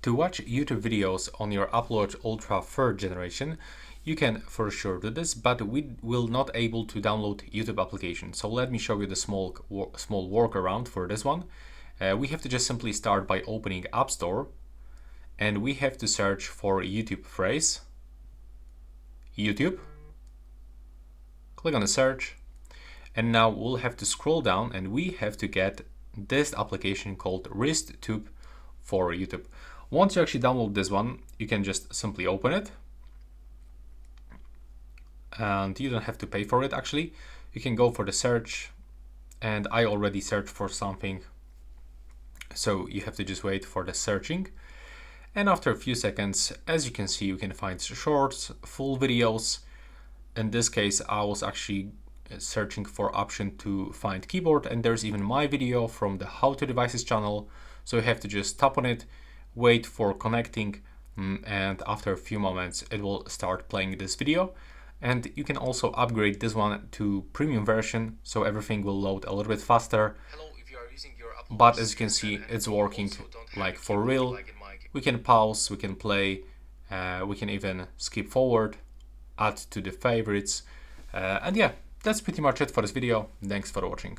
To watch YouTube videos on your Upload Ultra 3rd generation, you can for sure do this, but we will not able to download YouTube application. So let me show you the small workaround for this one. We have to just simply start by opening App Store, and we have to search for YouTube phrase, YouTube. Click on the search, and now we'll have to scroll down, and we have to get this application called WristTube for YouTube. Once you actually download this one, you can just simply open it, and you don't have to pay for it. Actually, you can go for the search, and I already searched for something, so you have to just wait for the searching. And after a few seconds, as you can see, you can find shorts, full videos. In this case, I was actually searching for option to find keyboard, and there's even my video from the HowToDevices channel. So you have to just tap on it, wait for connecting, and after a few moments it will start playing this video. And you can also upgrade this one to premium version, so everything will load a little bit faster. But as you can see, it's working like for real. We can pause, we can play, we can even skip forward, add to the favorites, and yeah, that's pretty much it for this video. Thanks for watching.